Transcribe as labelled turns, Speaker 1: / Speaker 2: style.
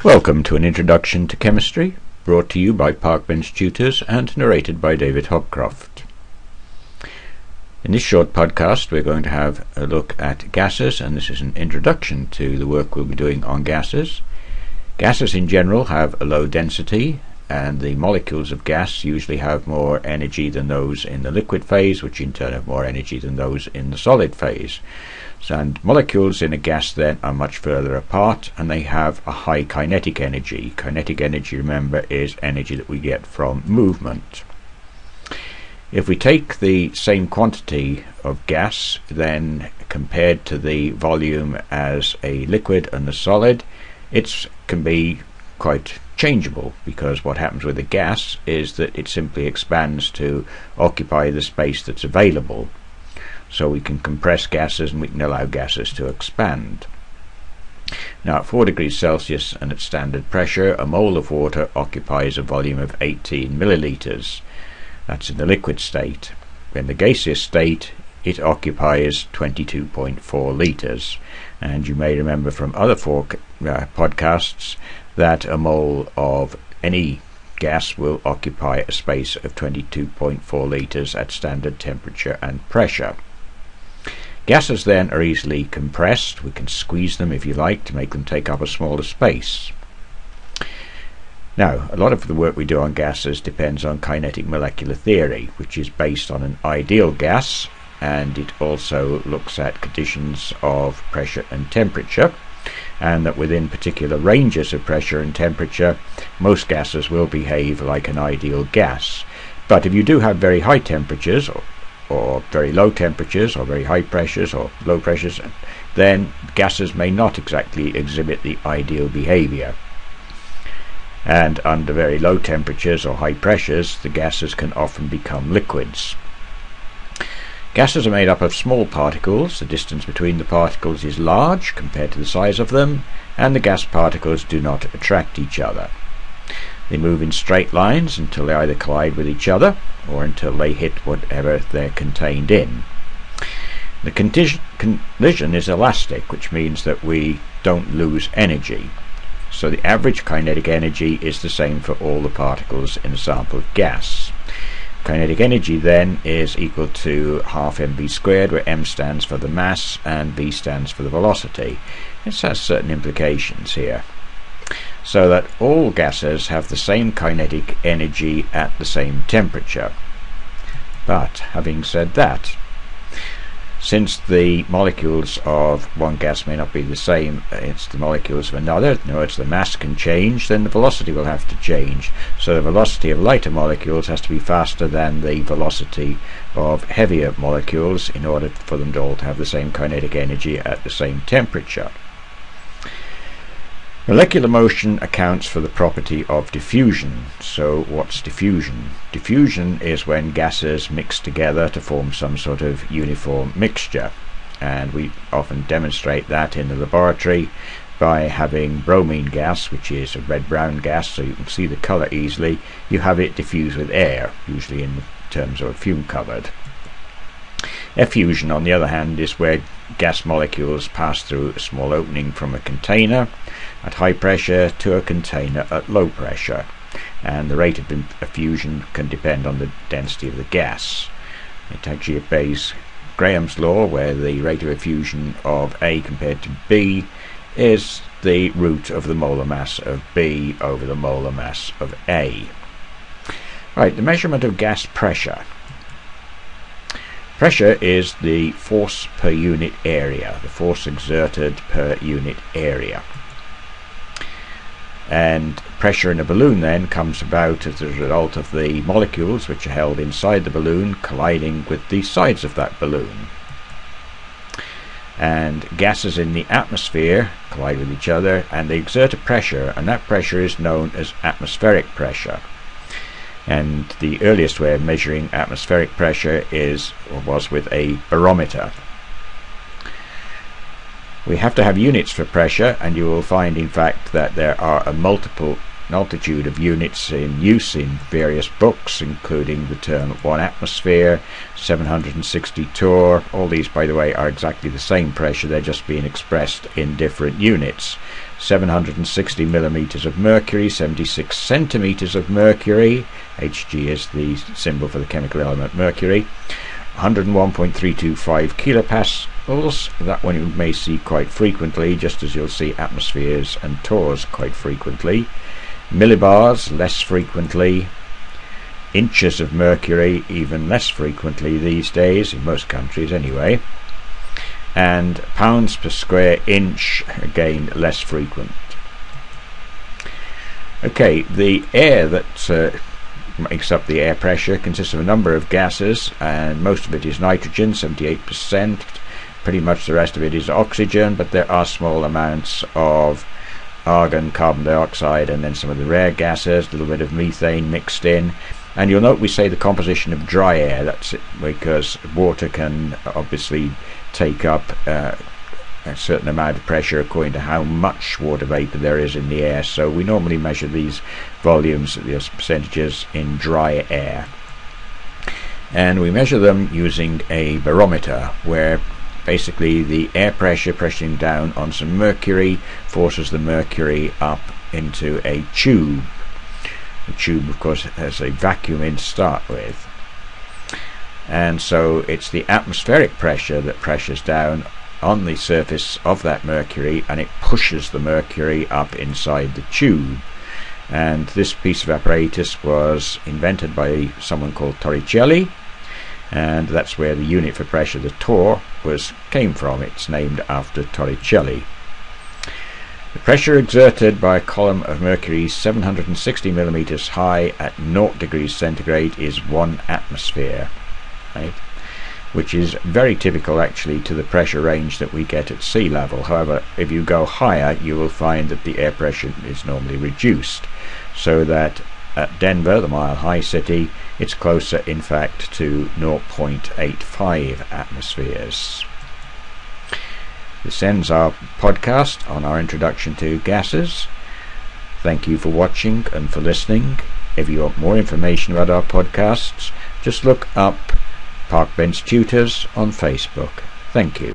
Speaker 1: Welcome to an introduction to chemistry, brought to you by Parkbench Tutors and narrated by David Hopcroft. In this short podcast we're going to have a look at gases, and this is an introduction to the work we'll be doing on gases. Gases in general have a low density, and the molecules of gas usually have more energy than those in the liquid phase, which in turn have more energy than those in the solid phase. And molecules in a gas then are much further apart, and they have a high kinetic energy. Kinetic energy, remember, is energy that we get from movement. If we take the same quantity of gas, then compared to the volume as a liquid and a solid, it can be quite changeable, because what happens with a gas is that it simply expands to occupy the space that's available. So we can compress gases and we can allow gases to expand. Now at 4 degrees Celsius and at standard pressure, a mole of water occupies a volume of 18 milliliters. That's in the liquid state. In the gaseous state it occupies 22.4 liters, and you may remember from other podcasts that a mole of any gas will occupy a space of 22.4 liters at standard temperature and pressure. Gases then are easily compressed. We can squeeze them if you like to make them take up a smaller space. Now, a lot of the work we do on gases depends on kinetic molecular theory, which is based on an ideal gas, and it also looks at conditions of pressure and temperature, and that within particular ranges of pressure and temperature most gases will behave like an ideal gas. But if you do have very high temperatures or very low temperatures, or very high pressures or low pressures, then gases may not exactly exhibit the ideal behavior. And under very low temperatures or high pressures, the gases can often become liquids. Gases are made up of small particles. The distance between the particles is large compared to the size of them, and the gas particles do not attract each other. They move in straight lines until they either collide with each other or until they hit whatever they're contained in. The collision is elastic, which means that we don't lose energy. So the average kinetic energy is the same for all the particles in a sample of gas. Kinetic energy then is equal to half mv squared, where m stands for the mass and v stands for the velocity. This has certain implications here, so that all gases have the same kinetic energy at the same temperature. But having said that, since the molecules of one gas may not be the same as the molecules of another, in other words the mass can change, then the velocity will have to change. So the velocity of lighter molecules has to be faster than the velocity of heavier molecules in order for them to all have the same kinetic energy at the same temperature. Molecular motion accounts for the property of diffusion. So what's diffusion? Diffusion is when gases mix together to form some sort of uniform mixture, and we often demonstrate that in the laboratory by having bromine gas, which is a red-brown gas, so you can see the colour easily. You have it diffuse with air, usually in terms of fume covered. Effusion, on the other hand, is where gas molecules pass through a small opening from a container at high pressure to a container at low pressure, and the rate of effusion can depend on the density of the gas. It actually obeys Graham's law, where the rate of effusion of A compared to B is the root of the molar mass of B over the molar mass of A. Right, the measurement of gas pressure. Pressure is the force per unit area, the force exerted per unit area. And pressure in a balloon then comes about as a result of the molecules which are held inside the balloon colliding with the sides of that balloon. And gases in the atmosphere collide with each other and they exert a pressure, and that pressure is known as atmospheric pressure. And the earliest way of measuring atmospheric pressure was with a barometer. We have to have units for pressure, and you will find in fact that there are a multiple multitude of units in use in various books, including the term 1 atmosphere, 760 torr. All these, by the way, are exactly the same pressure, they're just being expressed in different units. 760 millimeters of mercury, 76 centimeters of mercury, Hg is the symbol for the chemical element mercury, 101.325 kilopascals. That one you may see quite frequently, just as you'll see atmospheres and torrs quite frequently. Millibars less frequently. Inches of mercury even less frequently these days, in most countries anyway. And pounds per square inch, again less frequent. Okay, the air that makes up the air pressure consists of a number of gases, and most of it is nitrogen, 78%. Pretty much the rest of it is oxygen, but there are small amounts of argon, carbon dioxide, and then some of the rare gases, a little bit of methane mixed in. And you'll note we say the composition of dry air. That's it, because water can obviously take up a certain amount of pressure according to how much water vapor there is in the air. So we normally measure these volumes, these percentages, in dry air. And we measure them using a barometer, where basically the air pressure pressing down on some mercury forces the mercury up into a tube. The tube, of course, has a vacuum in to start with, and so it's the atmospheric pressure that pressures down on the surface of that mercury, and it pushes the mercury up inside the tube. And this piece of apparatus was invented by someone called Torricelli, and that's where the unit for pressure, the torr, came from. It's named after Torricelli. The pressure exerted by a column of mercury 760 millimeters high at 0 degrees centigrade is 1 atmosphere, right? Which is very typical actually to the pressure range that we get at sea level. However, if you go higher, you will find that the air pressure is normally reduced, so that at Denver, the Mile High City, it's closer in fact to 0.85 atmospheres. This ends our podcast on our introduction to gases. Thank you for watching and for listening. If you want more information about our podcasts, just look up Park Bench Tutors on Facebook. Thank you.